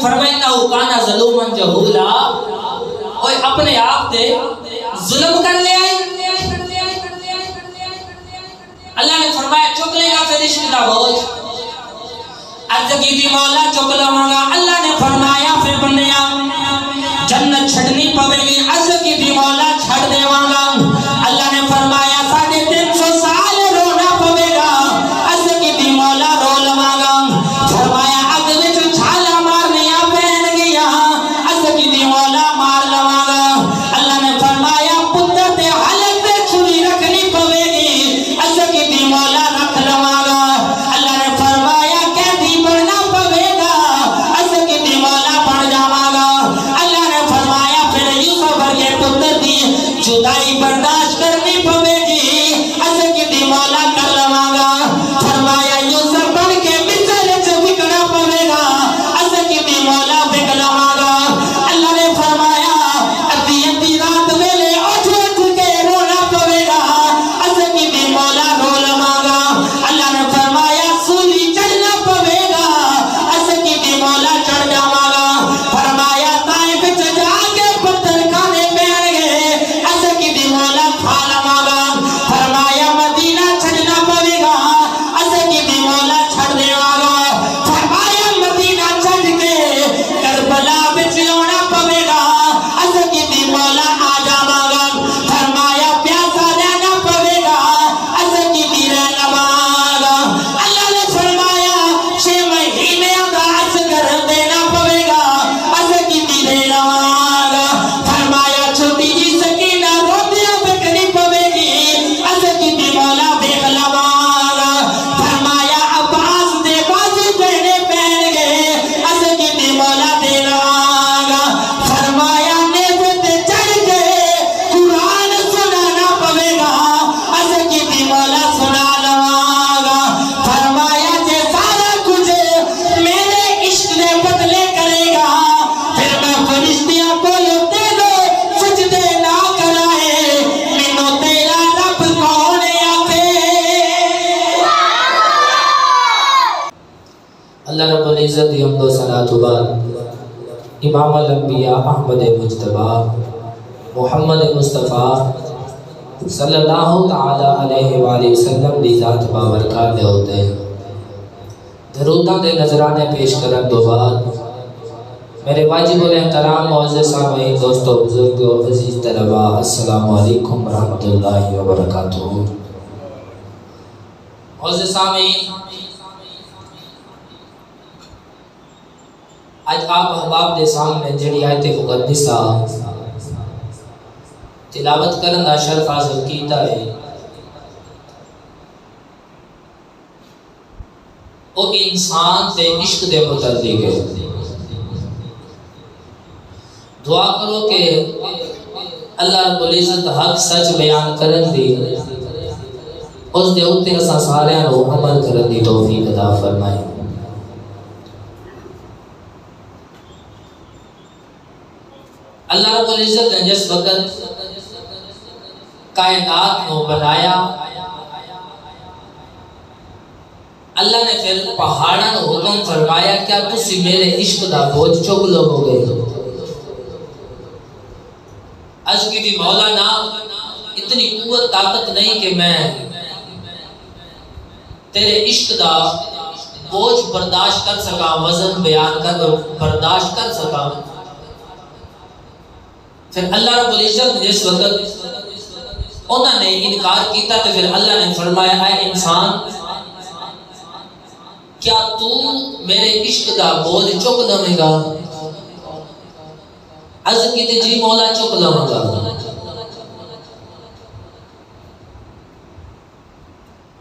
فرمائنا کانا ظلومن جہولا، اوے اپنے آپ تے ظلم کر لے آئی۔ اللہ نے فرمایا چک لے گا پھر عشق دا بوجھ، عرض کی تھی مولا چک لواں گا۔ اللہ نے فرمایا پھر بندیا جنت چھڑنی پوے گی، عرض کی تھی مولا چھڑ دیواں گا۔ اللہ نے فرمایا 350 سال رونا پوے گا، عرض کی تھی مولا رو لواں گا۔ فرمایا اگ وچ چھالا مارنیاں پین گیا، عرض کی تھی مولا مار لواں گا۔ اللہ نے فرمایا پتر تے حلق تے چھری رکھنی پوے گی، عرض کی تھی مولا رکھ لواں گا۔ اللہ نے فرمایا قیدی بننا پوے گا، عرض کی تھی مولا بن جاواں گا۔ اللہ نے فرمایا پھر یوسف کے پتر دی جدائی برداشت کرنی پوے گی، عرض کی تھی مولا کر لواں گا۔ فرمایا یوسف بن کے مصر وچ وکنا پوے گا، عرض کی تھی مولا وک لواں گا۔ اللہ نے فرمایا ادھی ادھی رات ویلے اٹھ اٹھ کے رونا پوے گا، عرض کی تھی مولا رو لواں گا۔ اللہ نے فرمایا سولی چڑھنا پوے گا، عرض کی تھی مولا چڑھ جاواں گا۔ فرمایا طائف وچ جا کے پتھر کھانے پین گے، عرض کی تھی مولا کھا لواں گا۔ فرمایا مدینہ چھڈنا پوے گا، عرض کی تھی مولا چھڈ دیواں گا۔ فرمایا مدینہ چھڈ کے کربلا وچ آنا پوے گا، عرض کی تھی مولا آ جاواں گا۔ فرمایا پیاسا رہنا پوے گا، عرض کی تھی رہ لواں گا۔ اللہ نے فرمایا 6 مہینے دا اصغر دینا پوے گا، عرض کی تھی دے لواں گا۔ فرمایا چھوٹی جی سکینہ روٹیاں پکڑنی پوے گی، عرض کی تھی مولا دیکھ لواں گا۔ فرمایا عباس دے بازو دینے پین گے، عرض کی تھی مولا دے لواں گا۔ فرمایا نیزے تے چڑھ کے قرآن سنانا پوے گا، عرض کی تھی مولا سنا لواں گا۔ فرمایا جے سارا کچھ میرے عشق نے بدلے کرے گا، پھر میں فرشتیاں بولو تیرے سجدے نہ کرائے، مینوں تیرا رب کون آکھے۔ اللہ رب العزت کی حمد و صلاۃ و بعد امام الانبیاء احمد مجتبی محمد مصطفیٰ صلی اللہ تعالی علیہ وآلہ وسلم دی ذات بابرکات دے ہوتے دروداں دے نظرانے پیش کرن دو بعد میرے واجب الاحترام معزز سامعین دوستو بزرگو عزیز طلباء السلام علیکم ورحمۃ اللہ وبرکاتہ۔ معزز سامعین آج آپ احباب دے سامنے جڑی آیت مقدسہ تلاوت کرن دا شرف حاصل کیتا ہے، وہ انسان تے عشق دے متعلق ہے۔ دعا کرو کہ اللہ رب العزت حق سچ بیان کرن دی اس دے اوتے اساں سارے نو عمل کرن دی توفیق عطا فرمائے۔ اللہ رب العزت نے جس وقت کائنات کو بنایا، اللہ نے پھر پہاڑاں کو حکم فرمایا کیا تسی میرے عشق دا بوجھ چک لو گے؟ عرض کی تھی مولانا اتنی قوت طاقت نہیں کہ میں تیرے عشق دا بوجھ برداشت کر سکا، وزن بیان کر برداشت کر سکا۔ پھر اللہ رب العزت نے جس وقت انہوں نے انکار کیتا تو پھر اللہ نے فرمایا اے انسان کیا تو میرے عشق دا بوجھ چک لوے گا؟ عرض کی تھی جی مولا چک لوں گا۔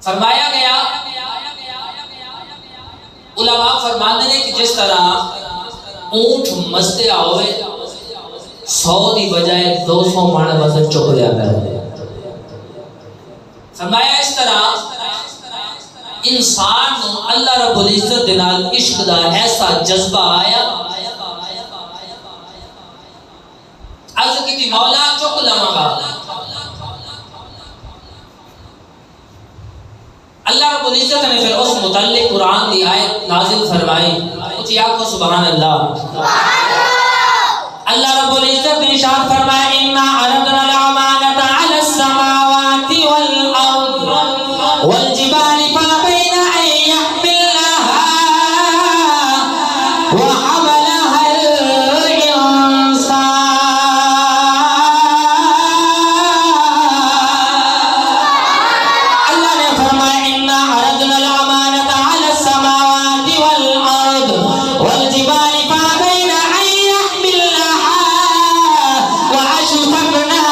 فرمایا گیا علماء فرماتے ہیں کہ جس طرح اونٹ مستیا ہوئے 100 دی بجائے 200 مਣ وزن چک لیاتا ہے، فرمایا اس طرح انسان اللہ رب العزت نال عشق دا ایسا جذبہ آیا، عرض کی تھی مولا چک لواں گا۔ اللہ رب العزت نے پھر اس متعلق قرآن دی آیت نازل فرمائی، اچھی آنکھوں سبحان اللہ. اللہ رب العزت نے ارشاد فرمایا انا عرضنا الامانۃ علی السماوات والارض والجبال فابین ان یحملنها وحملها الانسان. اللہ نے فرمایا انا عرضنا الامانۃ علی السماوات والارض والجبال فابین ان يحملنها واشفقنا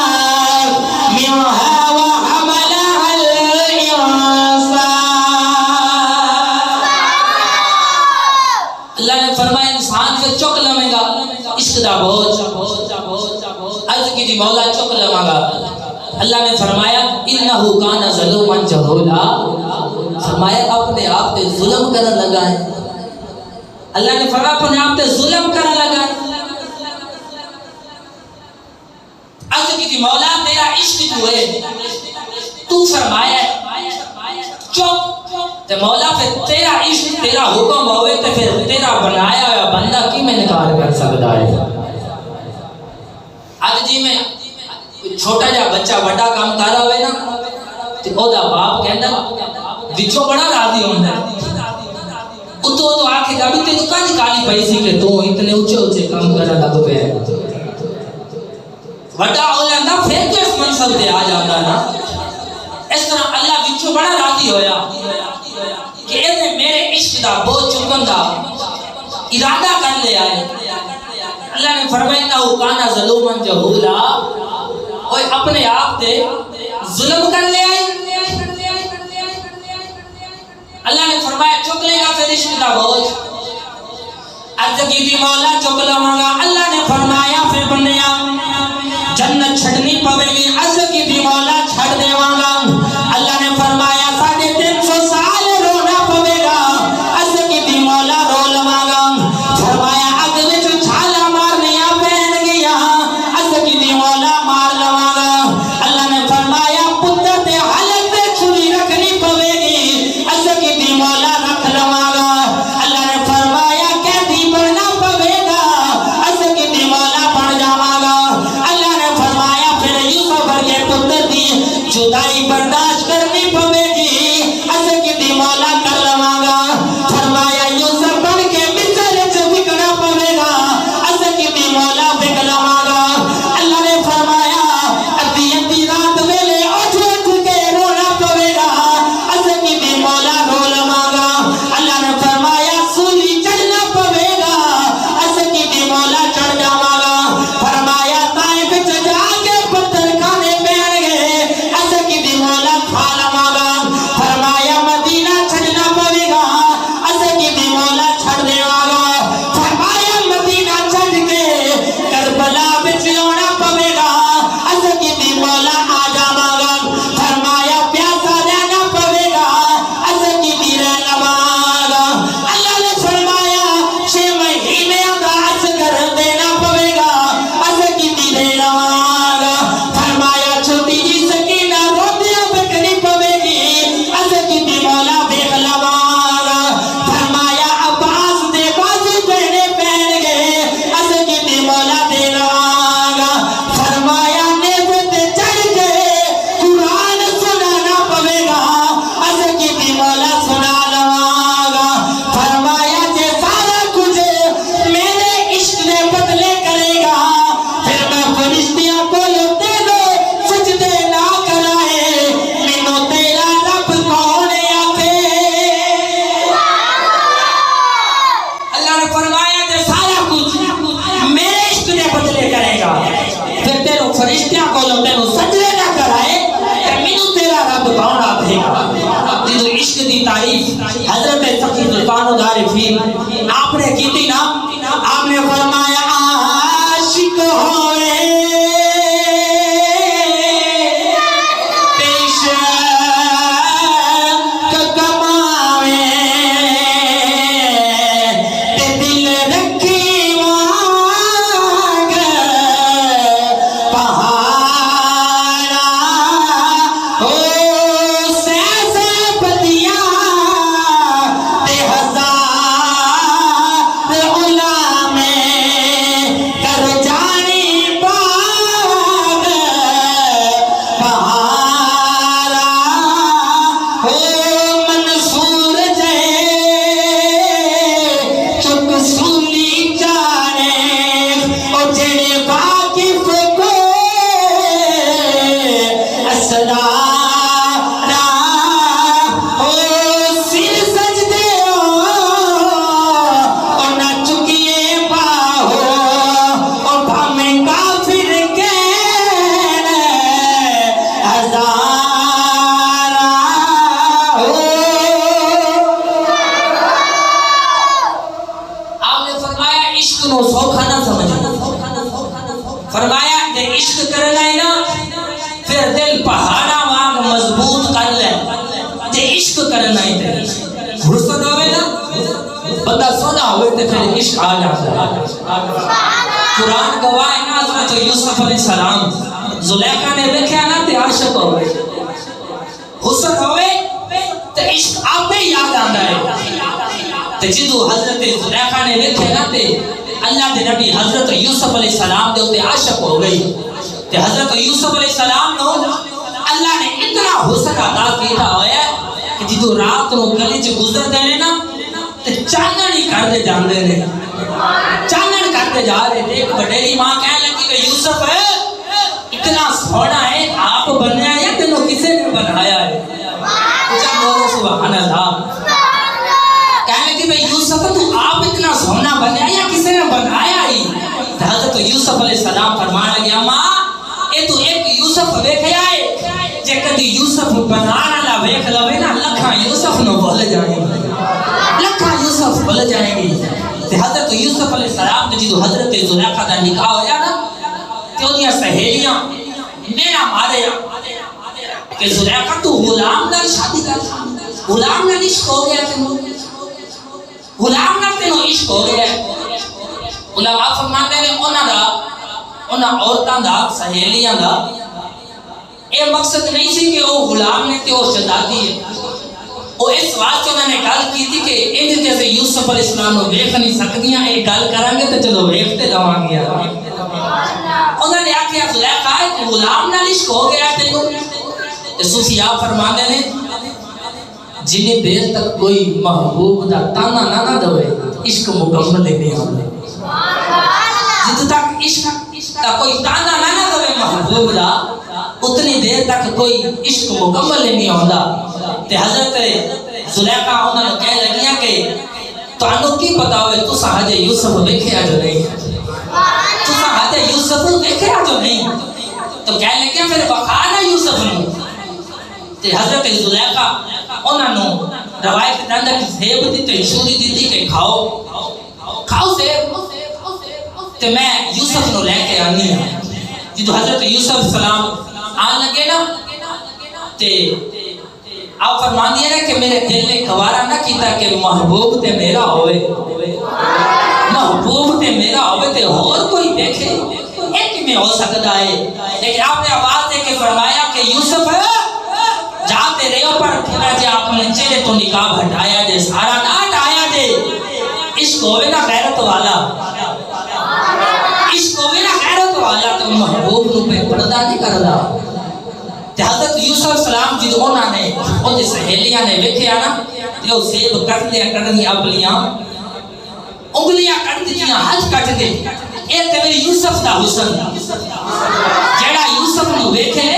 منها وحملها الانسان. اللہ نے فرمایا انسان سے چک لمے گا عشق دا بوجھ. عرض کی تھی مولا چک لما گا. اللہ نے فرمایا انہو کان ظلوما جہولا. فرمایا اپنے آپ پہ ظلم کرنے لگا ہے. اللہ نے فرمایا اپنے آپ پہ ظلم کرنے لگا ہے. عرض کی تھی مولا تیرا عشق جو ہے تو فرمایا چپ. تے مولا پھر تیرا عشق تیرا حکم ہوئے تے پھر تیرا بنایا ہوا بندہ کی میں انکار کر سکتا ہے. آج جی میں چھوٹا جا بچہ بڑا کام کر رہا ہوئے نا تے او دا باپ کہندا وچوں بڑا راضی ہوندا ہے. تو آکھے گا بھی تینوں کانج کالی پئی سی کہ تو اتنے اونچے اونچے کام کرن لگ پیا ہے. بڑا ہو جاتا پھر تو اس منصب تے آ جاتا نا. اس طرح اللہ وچوں بڑا راضی ہویا کہ اے میرے عشق دا بوجھ چکن دا ارادہ کر لیا ہے. اللہ نے فرمایا انہو کان ظلوما جہولا. اوے اپنے آپ تے ظلم کر لیا ہے. اللہ نے فرمایا چک لے گا پھر عشق دا بوجھ. عرض کی تھی مولا چک لواں گا. اللہ نے فرمایا پھر بندیا جنت چھڑنی پوے گی. عرض کی تھی مولا چھڑ دیواں گا. اللہ نے فرمایا 350 سال رونا پوے گا. عرض کی تھی مولا رو لواں گا. فرمایا اگ وچ چھالا مارنیاں پین گیا. عرض کی تھی مولا مار لواں گا. اللہ نے فرمایا پتر تے حلق تے چھری رکھنی پوے گی. عرض کی تھی مولا رکھ لواں گا. اللہ نے فرمایا قیدی بننا پوے گا. عرض کی تھی مولا بن جاواں گا. اللہ نے فرمایا پھر یوسف کے پتر دی جدائی برداشت کرنی پوے گی. عرض کی تھی مولا کر لواں گا. فرمایا یوسف بن کے مصر وچ وکنا پوے گا. عرض کی تھی مولا وک لواں گا. اللہ نے فرمایا ادھی ادھی رات ویلے اٹھ اٹھ کے رونا پوے گا. عرض کی تھی مولا رو لواں گا. اللہ نے فرمایا سولی چڑھنا پوے گا. عرض کی تھی مولا چڑھ جاواں گا. فرمایا طائف وچ جا کے پتھر کھانے پین گے. عرض کی تھی مولا کھا لواں گا. فرمایا مدینہ چھڑنا پوے گا. عرض کی تھی مولا چھڑ دیواں گا. فرمایا مدینہ چھڑ کے کربلا وچ آنا پوے گا. عرض کی تھی مولا آ جاواں گا. فرمایا پیاسا رہنا پوے گا. عرض کی تھی رہ لواں گا. اللہ نے فرمایا 6 مہینے دا اصغر دینا پوے گا. عرض کی تھی دے لواں گا. فرمایا چھوٹی جی سکینہ روٹیاں پکڑی پوے گی. عرض کی تھی مولا دیکھ لواں گا. فرمایا عباس دے بازو دینے پین گے. عرض کی تھی مولا دے لواں گا. فرمایا نیزے تے چڑھ کے قرآن سنانا پوے گا. عرض کی تھی مولا سنا لواں گا. فرمایا جے سارا کچھ میرے عشق نے بدلے کرے گا پھر میں فرشتیاں کو دے دو سجدے نہ کرائے. مینوں تیرا رب کون آکھے. اللہ نے فرمایا جے سارا کچھ میرے عشق نے بدلے کرے گا پھر تیروں فرشتیاں کو تینوں سجدے نہ کرائے تے مینوں تیرا رب کون آکھے گا. جدوں عشق دی تعریف حضرت فقیر سلطان العارفین آپ نے کی تھی نا. آپ نے فرمایا عاشق ہوئے پیش کماوے تے دل رکھی وانگ پہاڑا ہو سیسے بدیاں تے ہزار عشق نو سوکھا نہ سمجھو. فرمایا کہ عشق کرنا ہے نا پھر دل پہاڑا وانگ مضبوط کر لے. تے عشق کرنا ہے تے حسن ہوئے نا بندہ سونا ہوئے تے پھر عشق آ جاتا ہے. قرآن گواہ ہے نا حضرت یوسف علیہ السلام زلیخا نے دیکھا نا تے عاشق ہوئے. حسن ہوئے تے عشق آپ میں یاد آندا ہے. تے جدو حضرت زلیخا نے دیکھا نا تے اللہ دے نبی حضرت یوسف علیہ السلام دے اوتے عاشق ہو گئی. تے حضرت یوسف علیہ السلام نو اللہ نے اتنا حسن عطا کیتا ہویا کہ جدو رات نو گلی چ گزر دے نا تے چانن ہی کر دے جاندے نے. چانن کرتے جا رہے تھے. ایک وڈیری ماں کہنے لگی کہ یوسف اتنا سونا ہے آپ بنایا یا تینوں کسے نے بنایا ہے؟ کچھ بولو سبحان اللہ. کہنے لگی بھئی یوسف تو آپ اتنا سونا بنایا یا کسے نے بنایا ہی؟ حضرت یوسف علیہ السلام فرمانے لگے ماں اے تو ایک یوسف دیکھے آئے جے کدی یوسف بنانا لا ویکھ لوے نا لکھاں یوسف نو بھول جائیں گے. لکھاں یوسف بھول جائیں گے. تے حضرت یوسف علیہ السلام تے جدو حضرت زلیخا دا نکاح ہویا نا تے اودیاں سہیلیاں میرا مارے کہ زلیخا تو غلام نال شادی کر. غلام نال عشق ہو گیا تینوں. غلام نال تینوں عشق ہو گیا. علماء فرماندے نے انہاں عورتاں دا سہیلیاں دا اے مقصد نہیں سی کہ وہ غلام نے تے وہ شہزادی ہے. وہ اس واسطے انہوں نے گل کی تھی کہ انج جیسے یوسف علیہ السلام کو ویکھ نہیں سکدیاں اے گل کران گے تے چلو ویکھتے جاواں گے. انہوں نے آکھیا زلیخا کہ غلام نال عشق ہو گیا تینوں. تے صوفیاء فرماندے نے جنی دیر تک کوئی محبوب دا تانا نہ دوے عشق مکمل نہیں ہوندا. جد تک عشق دا کوئی تانا نہ دوے محبوب دا اتنی دیر تک کوئی عشق مکمل نہیں ہوندا. تے حضرت زلیخا انہاں نوں کہہ لگیاں کہ تانوں کی پتہ ہوئے تساں ہجے یوسف ویکھیا جو نہیں. تساں ہجے یوسف ویکھیا جو نہیں. تو کہہ لگیاں پھر بخا نا یوسف نوں. تے حضرت زلیخا انہاں نوں روایت دے اندر زیب دی تے چوری دتی کہ کھاؤ زیب تے میں یوسف نوں لے کے آنی ہوں. جدو حضرت یوسف السلام آن لگے نا تے آپ فرمان دیا کہ میرے دل نے گوارا نہ کیتا کہ محبوب تے میرا ہوئے. محبوب تے میرا ہوئے تے اور کوئی دیکھے ایک میں ہو سکتا ہے. لیکن آپ نے آواز دے کے فرمایا کہ یوسف جاتے رہے پر پھرا جے آپ نے چہرے تو نقاب ہٹایا جے سارا نہ ہٹایا جے. عشق ہوئے نا غیرت والا. عشق ہوئے نا غیرت والا تو محبوب نو پہ پردہ نہیں کردا. حضرت یوسف السلام جد انہاں نے ان دی سہیلیاں نے ویکھیا نا تے او سیب کٹ دیا اپنیاں انگلیاں کٹ دتیاں ہاتھ کٹ دے. اے تے میرے یوسف دا حسن جڑا یوسف نو ویکھے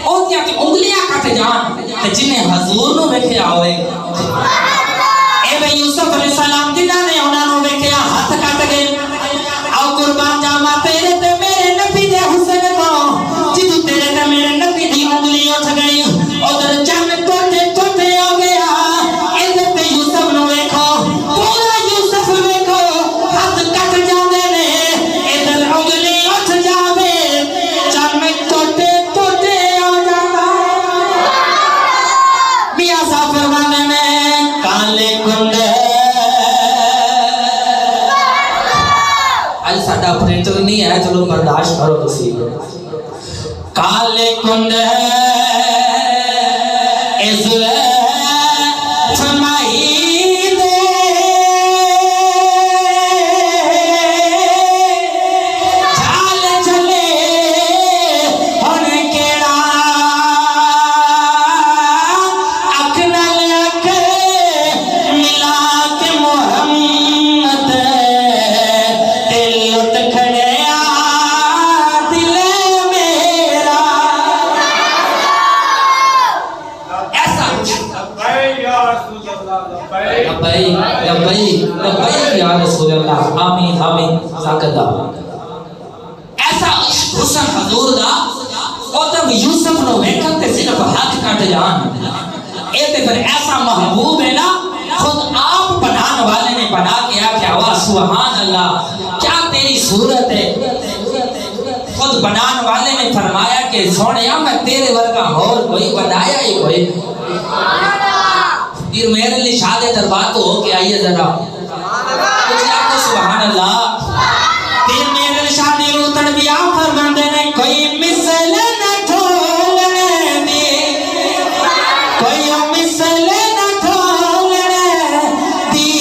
او تے انگلیاں کٹ جان تے جنے حضور نو ویکھیا ہوئے. اے بھئی یوسف علیہ السلام جنہاں نے انہاں نو ویکھیا ہاتھ کٹ گئے. او قربان جاواں تیرے تے میرے نبی دے حسن کو جدو تیرے تے میرے نبی دی انگلی اٹھ گئی ادھر چن ٹوٹے ٹوٹے ہو گیا. ادھر تے یوسف نو ویکھو پورا یوسف ویکھو ہاتھ کٹ جاندے نے. ادھر انگلی اٹھ جاوے چن ٹوٹے ٹوٹے ہو جاتا. میاں صاحب فرمانے میں کالے کنڈے آج ساڈا پرنٹر نہیں ہے چلو برداشت کرو تسی. کالے کنڈ فرمائی دے چال چلے ہن کیڑا اکھ نال اکھ ملا کے محمد تے لٹ کھڑیا دل میرا. لبیک یا رسول اللہ آمین آمین ساکدہ. ایسا حسن حضور دا او تب یوسف نو ویکھن تے صرف ہاتھ کٹ جان. اے تے پھر ایسا محبوب ہے نا خود آپ بنان والے نے بنا کے آکھیا واہ سبحان اللہ، کیا تیری صورت ہے۔ خود بنان والے نے فرمایا کہ سونیا میں تیرے ورگا اور کوئی بنایا ہی کوئی، پھر میرے لیے شاد دربار تو ہو کے آئیے ذرا کچھ آپ کو سبحان اللہ۔ پھر میرے لیے شادی روتن بھی آپ فرماندے نے کوئی مثل نہ ٹھولنے دی، کوئی مثل نہ ٹھولنے دی،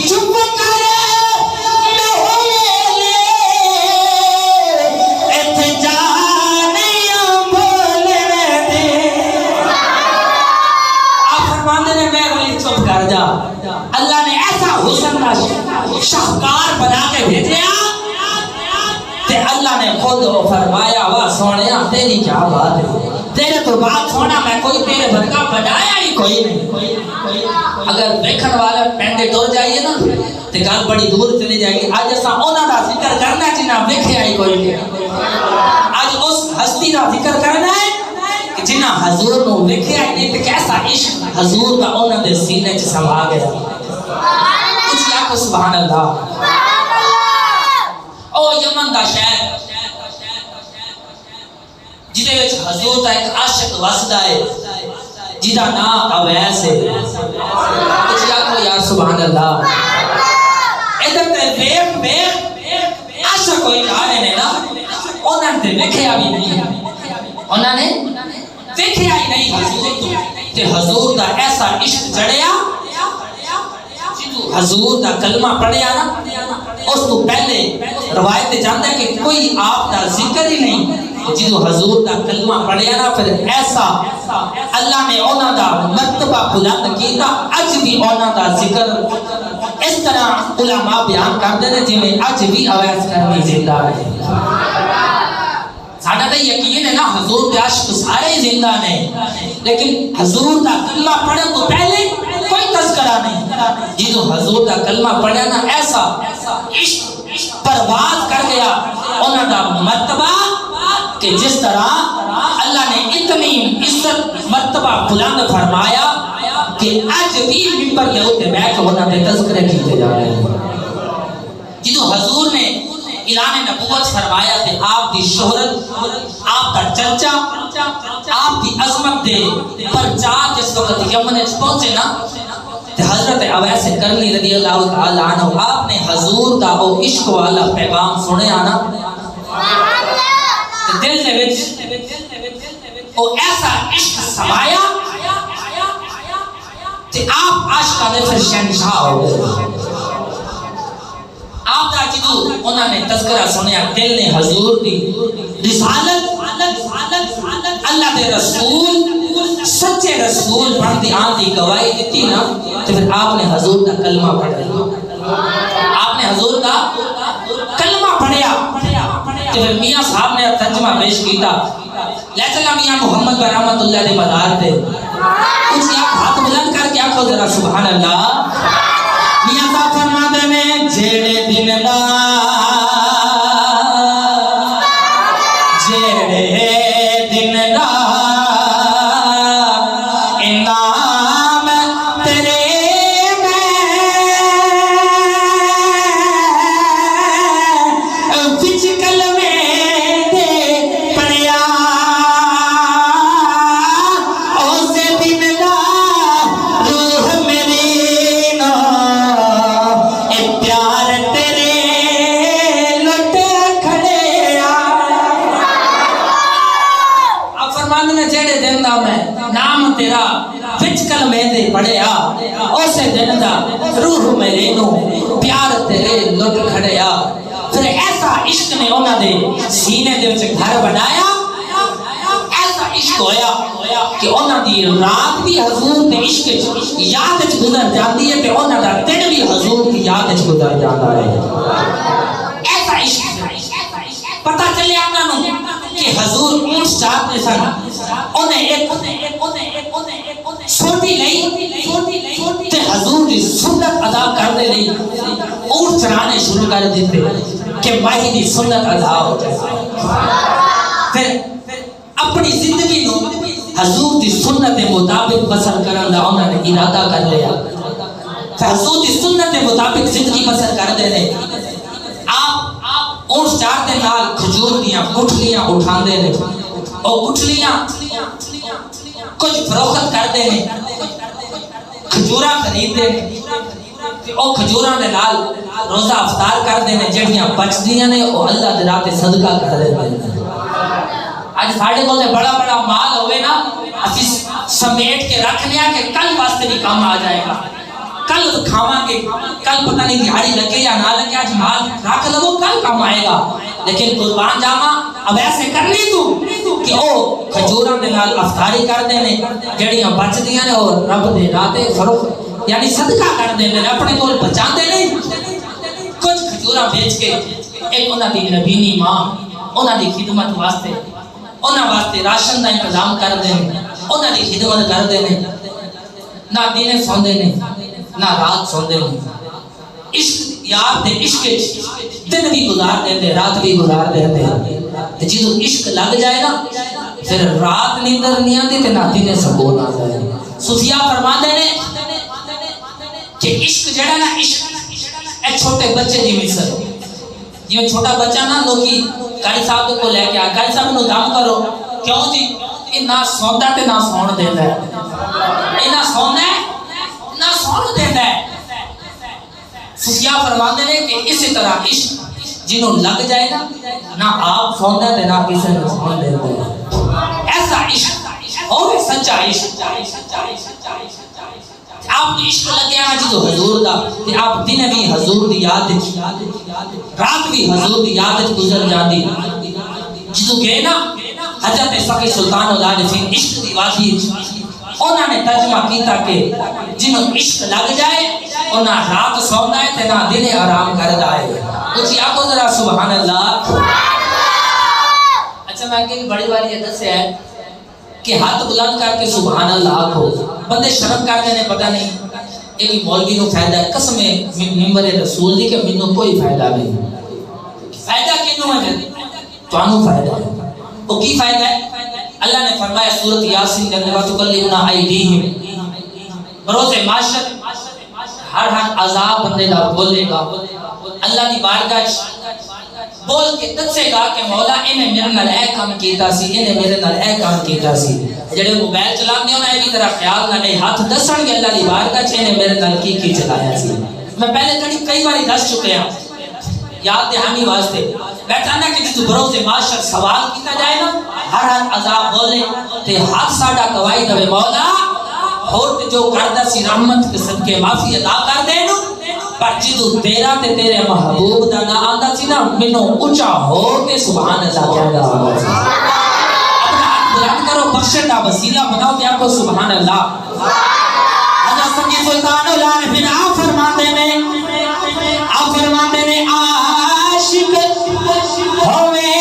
چپ کر محلے اتھے جانیاں بولنے دی۔ آپ فرماندے نے میرے لیے چپ کر جا۔ اللہ نے ایسا حسن کا شاہکار بنا کے بھیجیا تے اللہ نے خود فرمایا واہ سونیا تیری کیا بات ہے، تیرے تو بات سونا میں کوئی تیرے ورگا بنایا ہی کوئی نہیں۔ اگر دیکھن والا پینڈے ٹر جائیے نا تے گل بڑی دور چلی جائے گی۔ آج اساں انہاں دا ذکر کرنا جنہاں ویکھیا ہی کوئی نہیں، آج اس ہستی دا ذکر کرنا ہے کہ جنہاں حضور نو ویکھیا ہی نہیں تے کیسا عشق حضور دا انہاں دے سینے چ سما گیا۔ کچھ یا کو سبحان اللہ۔ او یمن دا شہر جدے وچ حضور دا ایک عاشق وسدا ہے جدا نام اویس ہے۔ کچھ یا کو یا سبحان اللہ۔ ادھر تے ویکھ ویکھ عاشق کوئی کہنے نے نا انہاں تے ویکھیا بھی نہیں، انہاں نے ویکھیا ہی نہیں حضور تے حضور دا ایسا عشق چڑھیا۔ حضور دا کلمہ پڑھیا نا اس تو پہلے روایت جانتا ہے کہ کوئی آپ دا ذکر ہی نہیں، جدو حضور دا کلمہ پڑھیا نا پھر ایسا اللہ نے اونا دا مرتبہ بلند کیتا۔ اج بھی اونا دا ذکر اس طرح علماء بیان کر دینے جنہیں اج بھی اویس کرنی زندہ ہے۔ ساڑھا تا یقین ہے نا حضور کے عاشق سارے ہی زندہ نے، لیکن حضور دا کلمہ پڑھے تو پہلے کوئی تذکرہ نہیں۔ جدو حضور دا کلمہ پڑھے نا ایسا عشق پرواز کر گیا انہاں دا مرتبہ کہ جس طرح اللہ نے اتنی عزت مرتبہ بلند فرمایا کہ آج بھی ممبر کے ہوتے بیٹھ انہاں دے تذکرے کیتے جا رہے ہیں۔ جدو حضور نے اعلان نبوت فرمایا تے آپ دی شہرت، آپ دا چرچا، آپ دی عظمت دے پرچار جس وقت یمن پہنچے نا تے حضرت اویس کرنی رضی اللہ تعالی عنہ آپ نے حضور دا او عشق والا پیغام سنے آنا تے دل دے وچ او ایسا عشق سمایا تے آپ عاشقاں دے پھر شہنشاہ ہو گئے۔ آپ دا جدو انہاں نے تذکرہ سنیا دل نے حضور دی رسالت اللہ دے رسول سچے رسول بن دی آن دی گواہی دیتی نا تو پھر آپ نے حضور دا کلمہ پڑھا، آپ نے حضور دا کلمہ پڑھیا تو پھر میاں صاحب نے ترجمہ پیش کیتا لے چلا میاں محمد برحمت اللہ دے مدار دے کچھ آپ ہاتھ بلند کر کے آکھو ذرا سبحان اللہ۔ میاں صاحب فرما دے میں جیڑے دن دا جیڑے دن دا انعام تیرے میں وچ کلمے دے پڑھیا اسے دن دا روح میری نا اے پیار تیرے لٹ کھڑے آپ فرمانے نے جیڑے دن دا میں نام تیرا وچ کلمے دے پڑھیا اسے دن دا روح میرے نو پیار تیرے لٹ کھڑیا۔ پھر ایسا عشق نے انہاں دے سینے دے وچ گھر بنایا، ایسا عشق ہویا کہ انہاں دی رات بھی حضور دے عشق یاد وچ گزر جاندی ہے تے انہاں دا دن بھی حضور کی یاد وچ گزر جاتا ہے۔ ایسا عشق پتہ چلے انہاں نوں کہ حضور اونٹ چاہتے سن، انہیں ایک چھوٹی لئی تے حضور دی سنت ادا کرنے لئی اونٹ چرانے شروع کر دیتے کہ ماہی دی سنت ادا ہو جائے۔ پھر اپنی زندگی نو حضور دی سنت مطابق بسر کرن دا انہوں نے ارادہ کر لیا۔ حضور کی سنت کے مطابق زندگی بسر کر دے نے آپ اونٹ چار دے نال کھجور دیاں گٹھلیاں اٹھاندے نے او گٹھلیاں کچھ فروخت کر دے نے کھجوراں خرید دے نے او کھجوراں دے نال روزہ افطار کر دے نے جڑیاں بچدیاں نے او اللہ دے راہ تے صدقہ کر دے نے اج ساڈے کول بڑا بڑا مال ہوے نا اسی سمیٹ کے رکھ لیا کہ کل واسطے بھی کام آ جائے گا کل کھاواں گے کل پتہ نہیں دیہاڑی لگے یا نہ لگے اج مال رکھ لو کل کام آئے گا لیکن قربان جاواں اب ایسے کرنی تو کہ او کھجوراں دے نال افطاری کر دے نے جڑیاں بچدیاں نے اور رب دے راہ تے فروخت یعنی صدقہ کر دے نے اپنے کول بچاندے نہیں کچھ کھجوراں بیچ کے ایک انہاں دی نبینی ماں انہاں دی خدمت واسطے انہاں واسطے راشن دا انتظام کر دے انہاں دی خدمت کر دے نہ دن سوندے نے نہ رات سوندے نے عشق یار دے عشق دن بھی گزار دے رات بھی گزار دے تے جدوں عشق لگ جائے نا پھر رات نیندر نہیں آندی تے نہ دن سکون آندا ہے صوفیاء فرماندے نے کہ عشق جڑا نا عشق اے چھوٹے بچے دی مثال یہ چھوٹا بچہ نا لوگی قاری صاحب کو لے کے آ قاری صاحب نو دم کرو کیوں جی یہ نہ سوندا تے نہ سون دیندا ہے یہ نہ سوندا ہے نہ سون دیندا ہے صوفیاء فرماندے نے کہ اسی طرح عشق جنوں لگ جائے نا نہ آپ سوندا تے نہ کسی نو سون دیندا ہے ایسا عشق اور سچا عشق آپ نے عشق لگے آنا جدو حضور دا تے آپ دن بھی حضور دی یاد رات بھی حضور دی یاد گزر جاندی جدو گئے نا حضرت سخی سلطان اولاد فین عشق دی وادی انہوں نے ترجمہ کیتا کہ جنہوں عشق لگ جائے انہاں رات سونا ہے تے نہ دن آرام کردا ہے کچھ آکھو ذرا سبحان اللہ اچھا میں کہ بڑی باری یہ دسیا ہے کہ ہاتھ بلند کر کے سبحان اللہ کو بندے شرم کرتے ہیں پتہ نہیں ایک مولوی کو فائدہ ہے قسم ممبر رسول دی کہ مینوں کوئی فائدہ نہیں فائدہ کینوں ہے تانوں فائدہ ہے وہ کی فائدہ ہے اللہ نے فرمایا سورۃ یاسین کے اندر وتکلمنا ایدیہم بروز معاشر ہر عذاب بندے دا بولے گا اللہ دی بارگاہ بول کے دسے گا کہ مولا انہیں میرے نال اے کام کیتا سی انہیں میرے نال اے کام کیتا سی جڑے موبائل چلاندے ہو نا اے بھی طرح خیال نہ نہیں ہاتھ دسن گے اللہ دی بارگاہ چ انہیں میرے نال کی چلایا سی میں پہلے کئی باری دس چکے ہاں یاد دہانی واسطے بیٹھانا کہ جس بروز معاشر سوال کیتا جائے نا ہر عذاب بولے تے ہاتھ ساڈا گواہی دے مولا اور جو کردا سی رحمت کے صدقے معافی عطا کر دے نو پر جدو تیرا تے تیرے محبوب دا نہ آندا سی نا مینوں اونچا ہو کے سبحان اللہ کہندا آندا سی اپنا ہاتھ بلند کرو بخشش دا وسیلہ بناؤ تے آپ کو سبحان اللہ حضرت سنگی سلطان اولاد بن آپ فرماتے نے عاشق ہوئے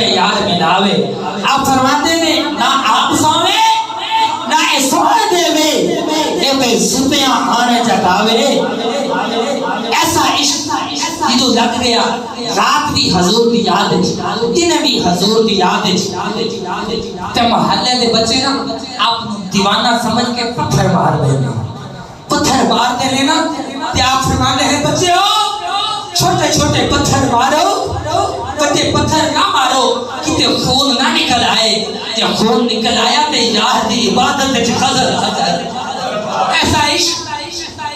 یار ملاوے آپ فرماتے نے نہ آپ سوے نہ اے سونے دے وے اے بے ستیاں آنے جگاوے ایسا عشق جدو لگ گیا رات بھی حضور دی یاد دن بھی حضور دی یاد تے محلے دے بچے نا آپ دیوانہ سمجھ کے پتھر مار دے پتھر مارتے ہیں نا تے آپ فرماتے ہیں بچے ہو چھوٹے چھوٹے پتھر مارو بڑے پتھر نہ مارو کتے خون نہ نکل آئے تے خون نکل آیا تے یار دی عبادت وچ خضر آ جائے ایسا عشق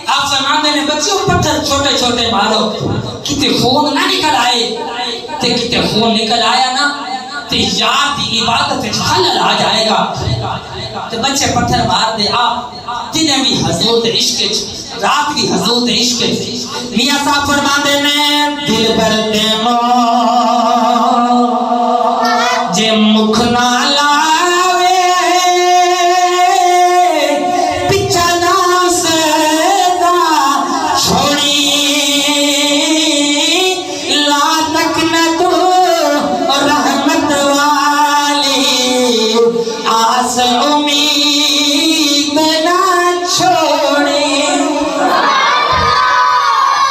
آپ فرماتے ہیں بچوں پتھر چھوٹے چھوٹے مارو کتے خون نہ نکل آئے تے کتے خون نکل آیا نا تے یار دی عبادت وچ خلل آ جائے گا تے بچے پتھر مار دے آپ دن بھی حضور دے عشق رات بھی حضور دے عشق میاں صاحب فرماندے نے دل بر دے مو جے مکھ نہ لاوے پچھا نہ سدا چھوڑی لا تک نہ تو رحمت والی آس امید نہ چھوڑی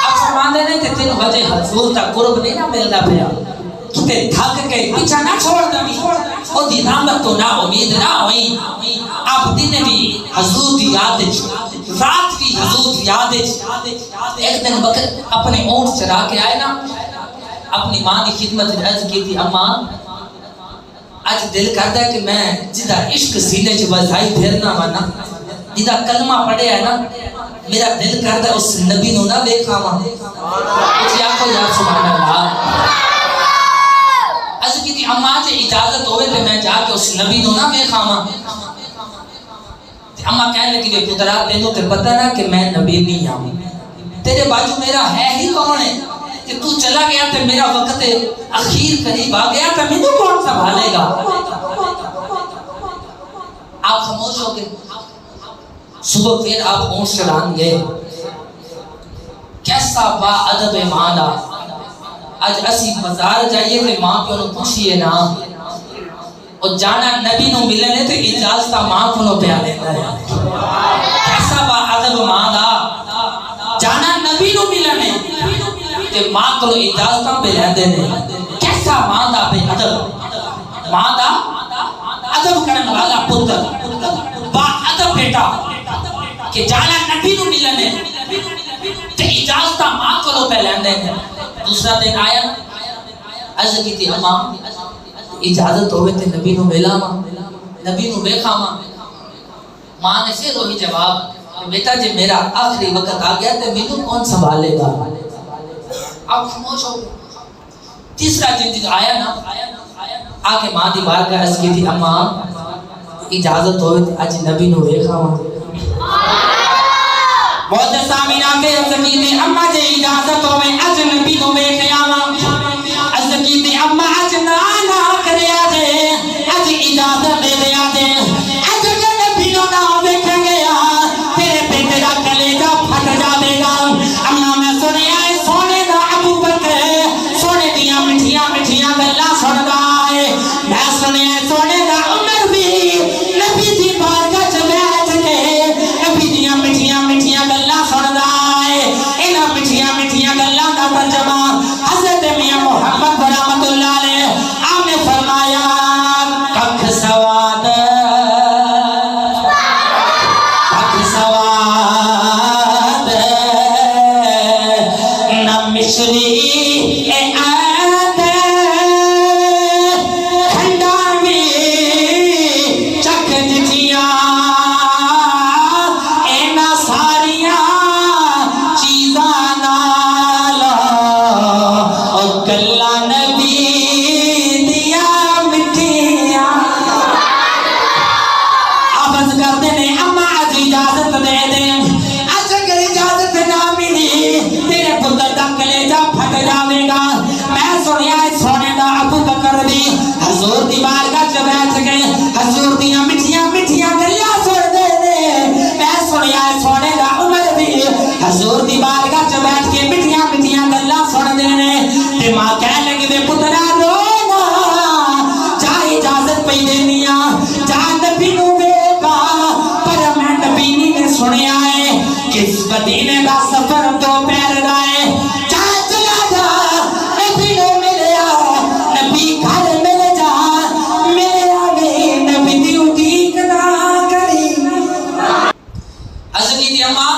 اب فرماندے نے کہ تین وجہ حضور کا قرب نہیں نہ ملنا پیا کتے تھک کے پیچھا نہ چھوڑ دیں او دی رحمت تو نہ امید نہ ہوئی آپ دن بھی حضور دی یاد رات بھی حضور دی یاد ایک دن وقت اپنے اونٹ چرا کے آئے نا اپنی ماں کی خدمت میں عرض کی تھی اماں آج دل کرتا ہے کہ میں جدا عشق سینے چ وزائی پھرنا وانا جدا کلمہ پڑھے ہے نا میرا دل کرتا ہے اس نبی نو نہ دیکھا وا کچھ آکھو یا سبحان اللہ از کی تھی اماں جے اجازت ہوئے تے میں جا کے اس نبی نو نہ دیکھا وا اماں کہنے لگی کہ پترا تینوں تے پتہ نا کہ میں نبی نہیں ہوں تیرے باجو میرا ہے ہی کون ہے کہ تو چلا گیا تے میرا وقت اخیر قریب آ گیا تے مجھے کون سنبھالے گا آپ خاموش ہو گئے صبح پھر آپ اونٹ چران گئے کیسا با ادب ماں دا آج اسی بازار جائیے تے ماں پیو نو پوچھئے نا اور جانا نبی نو ملنے تے اجازت ماں کو نو پیا لیتا ہے کیسا با ادب ماں دا جانا نبی نو ملنے تے ماں کو اجازت پہ لیندے نے کیسا ماں دا بے ادب ماں دا ادب کرن والا پتر با ادب بیٹا کہ جانا نبی نو ملنے تے اجازت ماں کو پہ لیندے نے دوسرا دن آیا عرض کی تھی اماں اجازت ہوئے تے نبی نو ملا ماں نبی نو دیکھا ماں نے پھر وہی جواب بیٹا جی میرا آخری وقت آ گیا تے مینوں کون سنبھالے گا آپ خاموش ہو تیسرا دن آیا نا آ کے ماں دی بارگاہ عرض کی تھی اماں اجازت ہوئے تے اج نبی نو دیکھا ماں بہت سامین آگے عرض کی تھی اماں جے اجازت ہوئے اج نبی نو دیکھا ماں عرض کی تھی اماں اج نہ کرے آجے اج اجازت دے دے آجے اج نبی نو نہ دیکھیں گے تیرے بیٹے دا کلیجہ پھٹ جاوے گا اماں میں سنیا ہے سونے دا ابو بکر سونے دیاں مٹھیاں مٹھیاں گلاں سندا ہے میں سنیا ہے سونے دا عمر بھی نبی دی بارگاہ چ بیٹھ کے نبی دیاں مٹھیاں مٹھیاں گلاں سندا ہے انہاں مٹھیاں مٹھیاں گلاں دا ترجمہ حضرت میاں محمد رحمۃ اللہ علیہ آپ نے فرمایا ککھ سواد نہ مشری آد کھنڈاوی چک جتیاں اینا ساریاں چیزاں نالا اور گلہ نبی دیا مٹھیاں آبز کرتے نے اماں آج اجازت دے دیں آج اگر اجازت نہ ملی تیرے پتر دا کلیجہ پھٹ جاوے گا میں سنیا ہے سونے دا ابو بکر بھی حضور دی بارگاہ چ بیٹھ گئے حضور دیاں مٹھیاں مٹھیاں گلیاں سن دے میں سنیا ہے سونے دا عمر بھی حضور دی بارگاہ چ بیٹھ کے مٹھیاں مٹھیاں گلاں سن دے تے ماں کہنے لگی وے پترا رو نا جا اجازت پئی دینیاں جا نبی نو ویکھا پر میں نبی نے سنیا ہے کس مدینے دا سفر تو پیر رائے جا چلا جا نبی نو ملیا نبی گھر مل جا میرے آگے نبی دی اٹھیک نہ کری عزیزی دی اماں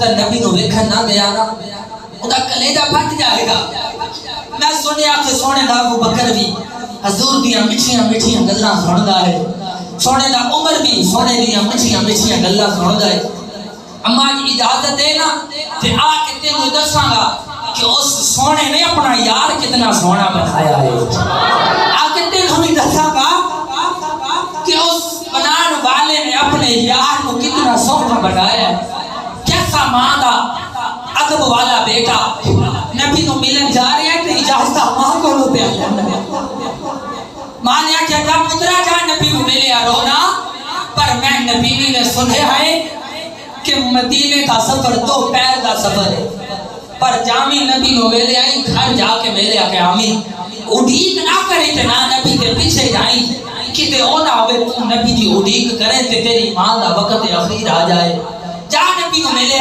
پتر نبی نو ویکھن نہ گیا نا اوندا کلیجہ پھٹ جائے گا. میں سنیا کہ سونے دا ابو بکر بھی حضور دیاں میٹھیاں میٹھیاں گلاں سندا ہے. سونے دا عمر بھی سونے دیاں میٹھیاں میٹھیاں گلاں سندا ہے. اما جی اجازت دے نا تے آ کے تینوں دساں گا کہ اس سونے نے اپنا یار کتنا سونا بنایا ہے. آ کے تینوں بھی دساں گا کہ اس بنان والے نے اپنے یار کو کتنا سونا بنایا ہے. کیسا ماں دا ادب والا بیٹا نبی کو ملن جا رہا ہے تو اجازت ماں کو لو پہ ماں نے آکھیا جا پترا جا نبی کو ملے رونا پر میں نبی نے سنیا ہے کہ مدینے کا سفر تو پیر کا سفر ہے پر جامی نبی کو ملے آئی گھر جا کے ملے آکے آمین اڈیق نہ کرے تے نہ نبی کے پیچھے جائیں کتے اونا ہوئے تو نبی دی اڈیق کرے تے تیری ماں دا وقت اخیر آ جائے. جا نبی کو ملے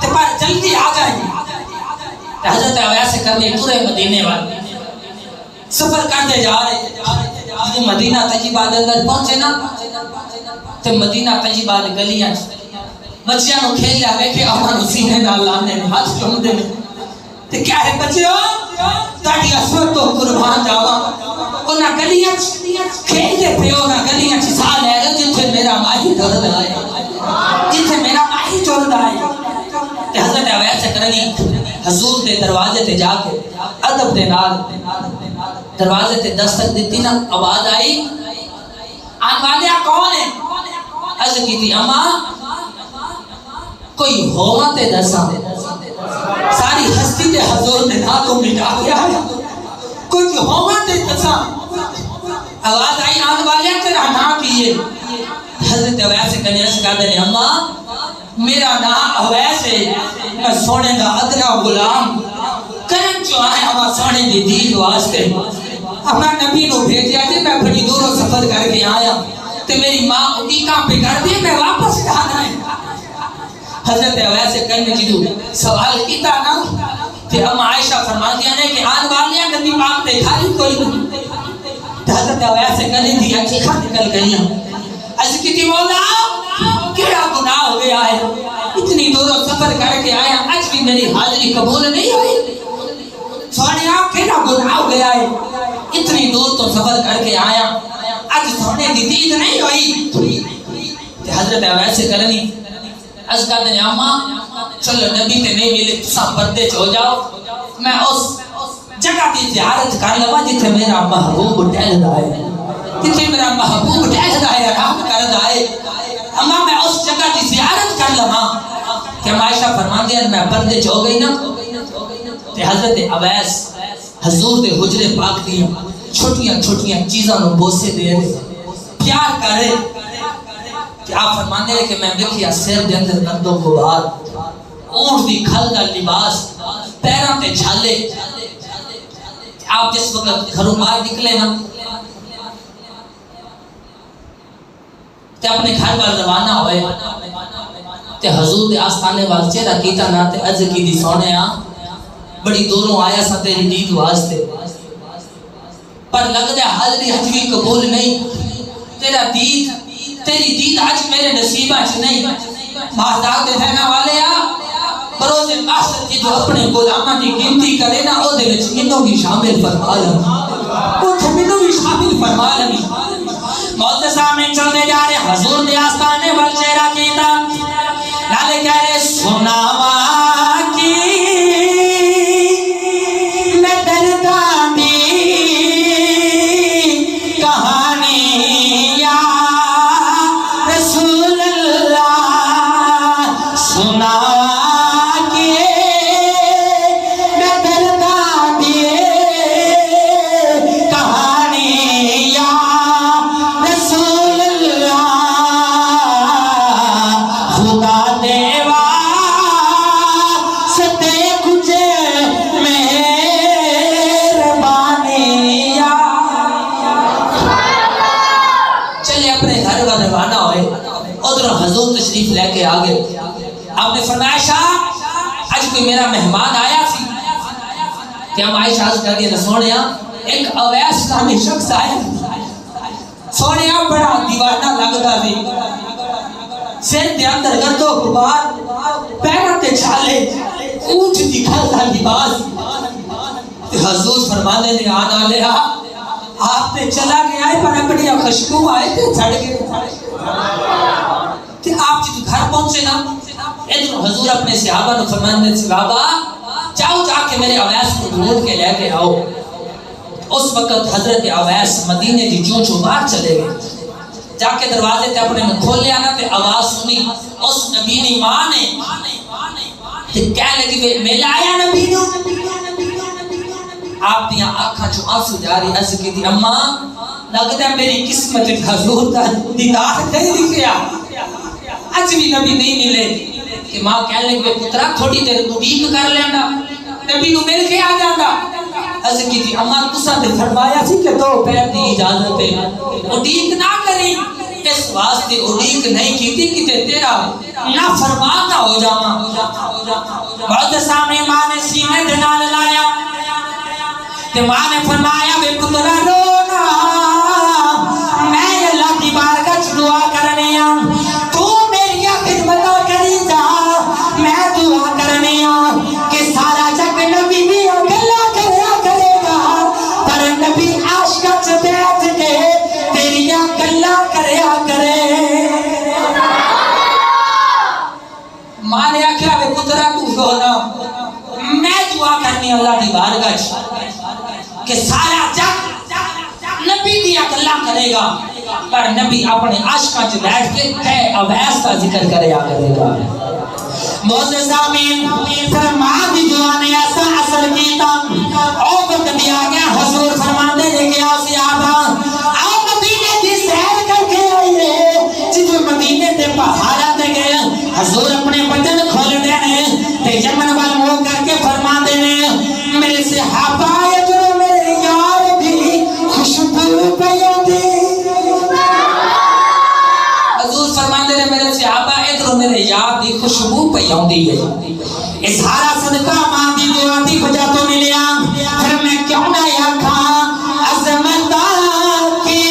تے پر جلدی آ جائیں. حضرت اویس کرنے پورے مدینے والے سفر کرتے جا رہے. جو مدینہ طیبہ دے اندر پہنچے نا تے مدینہ طیبہ دے گلیاں بچیاں نو کھیل لیا ویکھے اپنا سینے نال لاندے نے ہاتھ چومدے نے تے کیا ہے بچیو تاڑی عصمت تو قربان جاواں انہاں گلیاں کھیل دے پیو نا گلیاں سا لے گا جتھے میرا ماہی درد آئے جتھے میرا ماہی چورد آئے. تے حضرت اویس کرنی حضور دے دروازے تے جا کے ادب دے نال دروازے تے دستک دیتی نا آواز آئی آن والیا کون ہے. عرض کی تھی اما کوئی ہوا تے دساں ساری ہستی تے حضور نے نا تو مٹا کے آیا کوئی ہوا تے دساں. آواز آئی آن والیا تیرا نا کیے. حضرت اویس کنے عرض کر دے اما میرا نا اویس ہے میں سونے دا ادنا غلام کرن جو آئے اما سونے دی دید واسطے اما نبی نو بھیجیا جے میں بڑی دوروں سفر کر کے آیا تے میری ماں اڈیقاں پہ کر دی میں واپس جانا ہے. حضرت اویس کرنے جدو سوال کیتا نا تے اما عائشہ فرما دیا نے کہ آن والیا نبی پاک تے خالی کوئی نہیں. حضرت اویس کرنے دی اچھا نکل گئی. عرض کی تھی مولا کیڑا گناہ ہو گیا ہے اتنی دوروں سفر کر کے آیا آج بھی میری حاضری قبول نہیں ہوئی. سونے آپ کیڑا گناہ ہو گیا ہے اتنی دور تو سفر کر کے آیا آج سونے دی دید نہیں ہوئی. حضرت اویس کرنی عرض کر دیں اما چلو نبی تے نہیں ملے تساں پردے ہو جاؤ میں اس جگہ دی زیارت کر لوا جتھے میرا محبوب ٹہلدا ہے جتھے میرا محبوب ٹہلدا ہے آرام کردا ہے. اما میں اس جگہ دی زیارت کر لوا کہ عائشہ فرماندی ہے میں پردے ہو گئی نا تے حضرت اویس حضور دے حجرے پاک دی چھوٹیاں چھوٹیاں چیزاں نو بوسے دے رہے پیار کر رہے کہ آپ فرماندے ہیں کہ میں دیکھیا سر دے اندر گندوں کو بار اونٹ دی کھل دا لباس پیراں تے چھالے. آپ جس وقت گھروں باہر نکلے نا تے اپنے گھر پر روانہ ہوئے تے حضور دے آستانے وال چہرہ کیتا نا تے عرض کی دی سونے بڑی دوروں آیا سا تیری دید واسطے پر لگ دے حاضری حج بھی قبول نہیں تیری دید آج میرے نصیبہ چ نہیں. بازار دے رہنا والے بروز محشر کی جو اپنے غلاماں دی گنتی کرے نا او دے وچ منوں بھی شامل فرما لیں او تے منوں بھی شامل فرما لیں. موت سامنے چلتے جا رہے حضور دے آستانے وال چہرہ کیتا نالے کہہ رہے سناوا کی میں دردانی کہانی یا رسول اللہ سناوا کی میں دردانی کہانی یا حضور تشریف لے کے آگے آپ نے فرمایا شاہ آج کوئی میرا مہمان آیا سی کہ ہم عائشہ عرض کر دیا سونیا ایک اویس نامی شخص آیا سونیا بڑا دیوانہ لگتا سی سر دے اندر گردو غبار پیروں تے چھالے اونٹ دی گھر دا لباس تے حضور فرمانے نے آنا لیا آپ تے چلا گیا ہے پر اپنی خوشبو آئے تے چھڑ گئے تے آپ جب گھر پہنچے نا ادھر حضور اپنے صحابہ نے فرمانے سے صحابہ جاؤ جا کے میرے اویس کو ڈھونڈ کے لے کے آؤ. اس وقت حضرت اویس مدینے کی چونچوں باہر چلے گئے جا کے دروازے تے اپنے میں کھول لیا نا تے آواز سنی اس نبی نے ماں نے تے کہنے لگی میلہ آیا نبی نو. آپ دیاں آنکھاں چوں آنسو جاری عرض کی تھی اماں لگتا ہے میری قسمت حضور کا دیدار نہیں لکھیا اج بھی نبی نہیں ملے. کہ ماں کہنے لگی پترا تھوڑی دیر اڈیق کر لینا نبی نو مل کے آ جاتا. عرض کی تھی اماں تساں تے فرمایا سی کہ دو پیر دی اجازت ہے اڈیق نہ کری اس واسطے اڈیق نہیں کیتی کہ تیرا نافرمان نہ ہو جاواں. بہت سامنے ماں نے سینے دے نال لایا تے ماں نے فرمایا بے پترا رونا میں اللہ کی بارگاہ وچ دعا کرنے آ تو میری خدمت کری جا میں دعا کرنے آ کہ سارا جگ نبی بھی گلا کریا کرے گا پر نبی عاشقاں وچ بیٹھ کے تیری گلا کریا کرے. ماں نے آکھیا بے پترا تو رونا میں دعا کرنی اللہ کی بارگاہ وچ کہ سارا جگ نبی دیا گلا کرے گا پر نبی اپنے عاشقاں وچ بیٹھ کے ہے اویس کا ذکر کریا کرے گا. معزز آمین فرمان دی دعا نے ایسا اثر کیتا او وقت دیا گیا حضور فرماندے لے گیا صحابہ آؤ مدینے دی سیر کر کے آئیے. جب مدینے دے پہاڑاں تے گئے حضور اپنے بدن کھول دے نے تے یمن وال منہ کر کے فرماندے نے میرے صحابہ ادھر میرے یار دی خوشبو پیاندی. حضور فرماندے نے میرے صحابہ ادھر میرے یار دی خوشبو پیاندی ہے. اظہار صدقہ ماں دی دعا دی وجہ تو ملیا پھر میں کیوں نہ آکھاں عظمت کی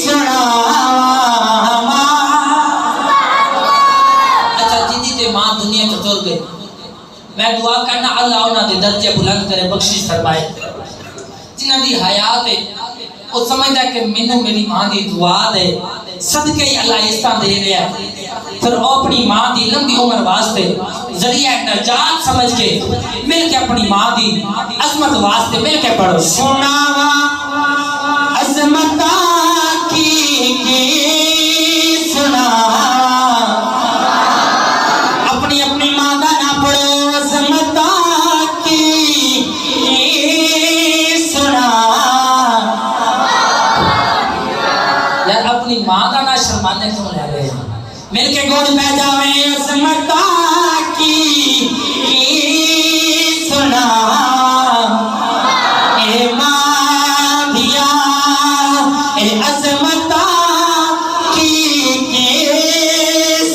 سنا. اچھا جدی تے ماں دنیا تو ٹر گئے میں دعا کرنا اللہ انہاں دے درجے بلند کرے بخشش فرمائے. جنہاں دی حیات ہے وہ سمجھدا کہ مینوں میری ماں دی دعا دے صدقے ہی اللہ اس طرح دے رہا ہے پھر اپنی ماں دی لمبی عمر واسطے ذریعہ نجات سمجھ کے مل کے اپنی ماں دی عظمت واسطے مل کے پڑھو. سناوا عظمت کی سنا اپنی اپنی ماں دا نہ پڑھو عظمت کی سنا. یار اپنی ماں دا نہ شرمانے کیوں لے رہے ہیں مل کے گوڑ پہ جاویں عظمت کی سنا. اے ماں دیا اے عظمت کی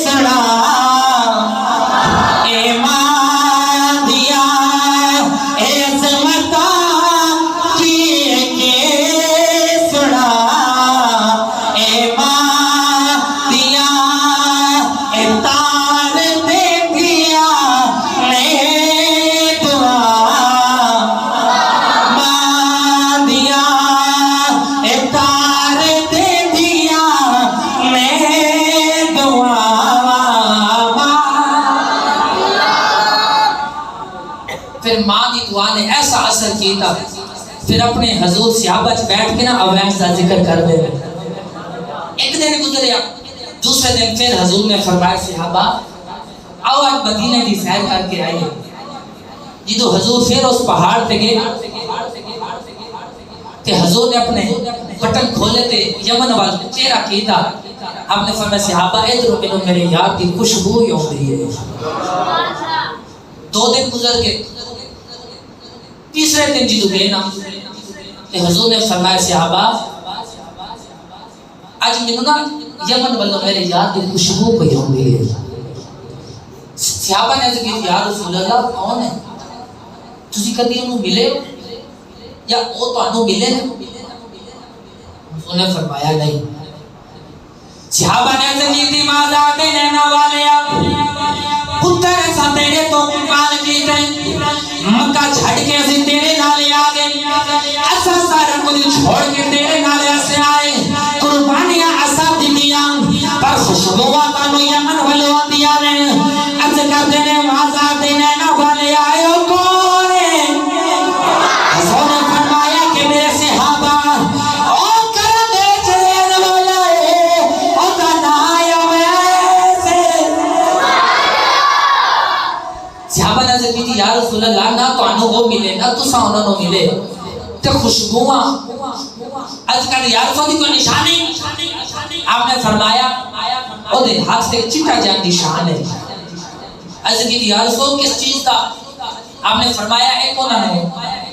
سنا. اے ماں دیا اے عظمت کی سنا. اے ماں دیا اے تار دے دیا میں دعا. ماں دیا اے تار دے دیا میں دعا. پھر ماں دی دعا نے ایسا اثر کیتا پھر اپنے حضور صحابہ چ بیٹھ کے نا اویس کا ذکر کر دے. ایک دن گزریا دوسرے دن پھر حضور نے فرمایا صحابہ آؤ آج مدینے کی سیر کر کے آئیے. جدو حضور پھر اس پہاڑ پہ گئے کہ حضور نے اپنے بٹن کھولے تھے یمن وال چہرہ کیتا آپ نے فرمایا صحابہ ادھر مینوں میرے یار کی خوشبو ہی آندی ہے. 2 دن گزر گئے تیسرے دن جدو گئے نا کہ حضور نے فرمایا صحابہ آج مینوں نا یمن والوں میرے یار کی خوشبو پئی ہوندی ہے. صحابہ نے عرض کی یا رسول اللہ کون ہے تسی کدی انہوں ملے یا وہ تانوں ملے؟ حضور نے فرمایا نہیں. صحابہ نے عرض کی تھی ماذا دینا والیا پتر ایسا تیرے تو قربان کیتے مکہ چھڑ کے اسی تیرے نالے آگے ایسا سارا کچھ چھوڑ کے تیرے نالے سے آئے قربانیاں ایسا دنیا پر خوشبوا تانو یمن ولو دیا نے عرض کر دینے ماذا دینا والیا آئے کون ہے حضور نے فرمایا کہ میرے صحابہ یا رسول اللہ نہ تو انہوں وہ ملے نہ تو سا انہوں ملے تے خوشبوہاں از کر یا رسول دی کوئی نشانی آپ نے فرمایا او دے ہاتھ سے چٹا جان نشان ہے از کی یا رسول کس چیز کا آپ نے فرمایا ایک انہوں نے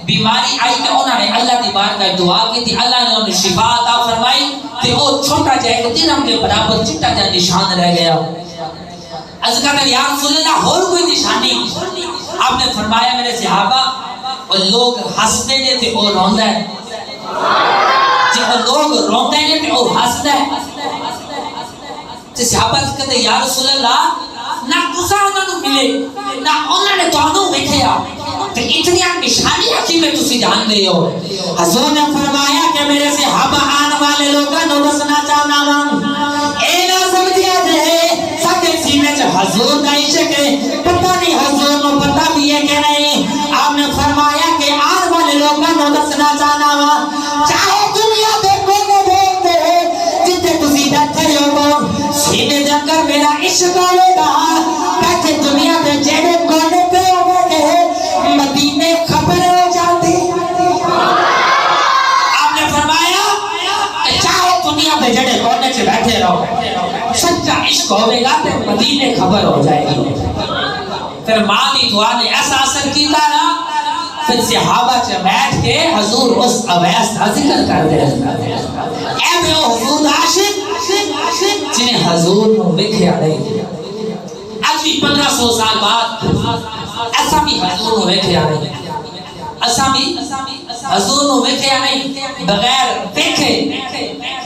بیماری آئی کہ انہوں نے اللہ دی بار کا دعا کی تھی اللہ نے انہیں شفا عطا فرمائی تے او چھوٹا جائے کہ دن کے برابر چٹا جان نشان رہ گیا از کر یا رسول اللہ اور کوئی نشانی آپ نے فرمایا میرے صحابہ اور لوگ ہنستے نے تے وہ روندا ہے جب لوگ روندے نے تے وہ ہنسدا ہے تے صحابہ کہتے یا رسول اللہ نہ تساں انہاں نوں ملے نہ انہاں نے تانوں ویکھیا تے اتنی نشانیاں کیویں تسی جان دے ہو حضور نے فرمایا کہ میرے صحابہ آن والے لوگاں نوں دسنا چاہنا وا اے نہ سمجھیا جے ساڈے سینے وچ حضور دا عشق ہے پتہ نہیں حضور نوں پتہ بھی ہے کہ نہیں آپ نے فرمایا کہ آن والے لوگاں نوں دسنا چاہنا وا چاہے دنیا دے کونے دے جتے تسی بیٹھے ہو سینے دے اندر میرا عشق ہوے گا بیٹھے دنیا دے جڑے کونے تے ہوے گے مدینے خبر ہو جاتی آپ نے فرمایا کہ چاہے دنیا دے جڑے کونے چ بیٹھے رہو سچا عشق ہوے گا تے مدینے خبر ہو جائے گی پھر ماں دی دعا نے ایسا اثر کیتا نا پھر صحابہ چ بیٹھ کے حضور اس اویس کا ذکر کر دے اے میں حضور عاشق جنہیں حضور نو ویکھیا نہیں اج بھی 1500 سال بعد ایسا بھی حضور نو ویکھیا نہیں ایسا بھی حضور نو ویکھیا نہیں بغیر دیکھے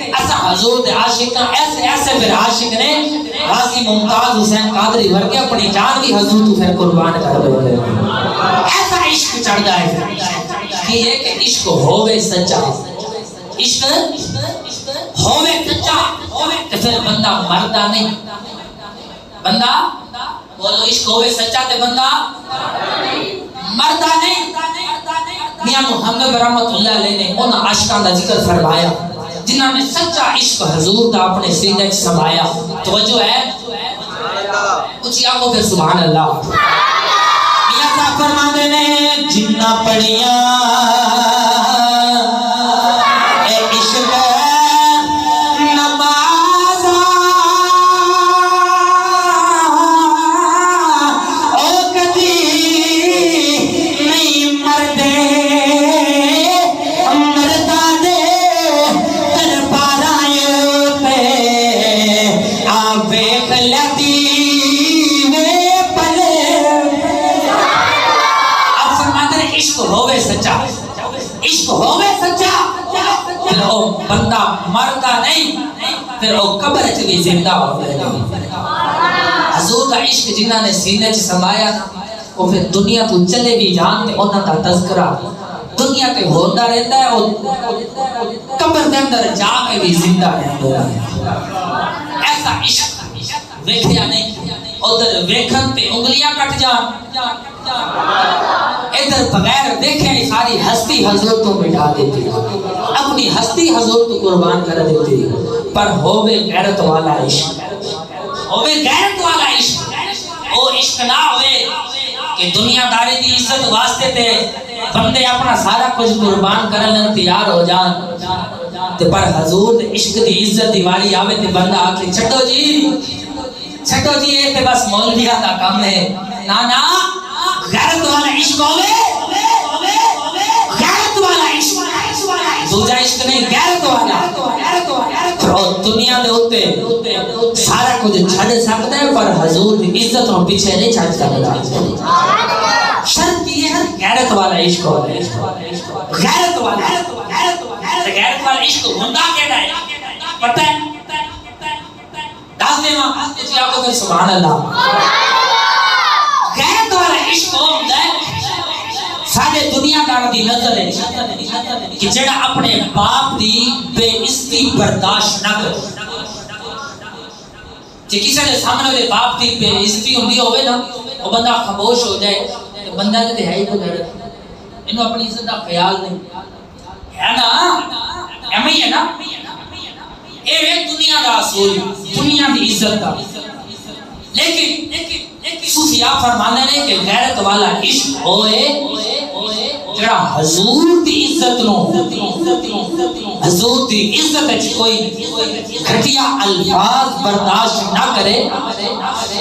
ایسا حضور دے عاشق ایسے پھر عاشق نے غازی ممتاز حسین قادری ورگے اپنی جان بھی حضور تو پھر قربان کر دے ایسا عشق چڑھدا ہے کہ یہ کہ عشق ہوے سچا عشق ہوے سچا تے پھر بندہ مردا نہیں بندہ بولو عشق ہوے سچا تے بندہ مردا نہیں میاں محمد رحمت اللہ علیہ نے ان عاشقاں دا ذکر فرمایا جنہاں نے سچا عشق حضور دا اپنے سینے وچ سمایا توجہ ہے اونچی آنکھوں پہ سبحان اللہ میاں صاحب فرماندے نے جنہ پڑھیاں اے عشق بندہ مردا نہیں پھر وہ قبر چ بھی زندہ ہو جائے حضور کا عشق جنہاں نے سینے چ سمایا وہ پھر دنیا تو چلے بھی جان تے انہاں دا تذکرہ دنیا تے ہوندا رہتا ہے اور قبر دے اندر جا کے بھی زندہ رہتا ہے ایسا عشق ویکھیا نہیں ادھر ویکھن تے انگلیاں کٹ جان ادھر بغیر دیکھے ساری ہستی حضور تو مٹا دیتی اپنی ہستی حضور تو قربان کر دیتی پر ہووے غیرت والا عشق ہووے غیرت والا عشق وہ عشق نہ ہوئے کہ دنیا داری دی عزت واسطے تے بندے اپنا سارا کچھ قربان کرنے تیار ہو جان تے پر حضور دے عشق دی عزت دی والی آوے تے بندہ آکے چھٹو جی یہ تے بس مولویہ دا کام ہے نا غیرت والا عشق ہوئے غیرت والا عشق دوجہ عشق نہیں غیرت والا دنیا دے ہوتے سارا کچھ چھڑ سکتا ہے پر حضور دی عزت اور پیچھے نہیں چھڑ سکتا شرط یہ ہے غیرت والا عشق ہوئے غیرت والا عشق ہوندہ کہنا ہے پتہ ہے دے ماں جی آپ کو پھر سبحان اللہ غیرت والا عشق ہوتا ہے سارے دنیا دار دی نظر ہے کہ جڑا اپنے باپ دی بے عزتی برداشت نہ کرے جی کسی نے سامنے دے باپ دی بے عزتی ہوندی ہوئے نا وہ بندہ خاموش ہو جائے تو بندہ نے ہے ہی کو ڈر انہوں اپنی عزت کا خیال نہیں ہے نا ایمی ہے نا اے دنیا دا اصول دنیا دی عزت دا لیکن صوفیاء فرمانے نے کہ غیرت والا عشق ہوئے جڑا حضور دی عزت نو حضور دی عزت وچ کوئی گھٹیا الفاظ برداشت نہ کرے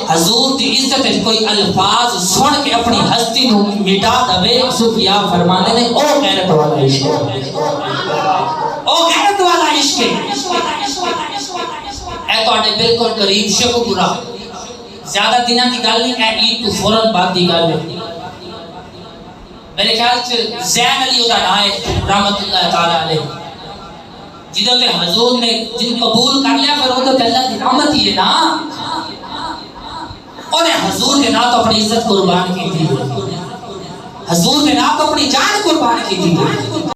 حضور دی عزت وچ کوئی الفاظ سن کے اپنی ہستی نو مٹا دے صوفیاء فرمانے نے او غیرت والا عشق او غیرت والا عشق اے تواڈے بالکل قریب شب پورا زیادہ دنوں کی گل نہیں ہے عید تو فوراً بعد دی گل ہے میرے خیال سے زین علی دا نام ہے رحمت اللہ تعالی علیہ جدوں تے حضور نے جن قبول کر لیا پھر وہ تو اللہ کی رحمت ہی ہے نا اور حضور کے نام تو اپنی عزت قربان کی تھی حضور کے نام تو اپنی جان قربان کی تھی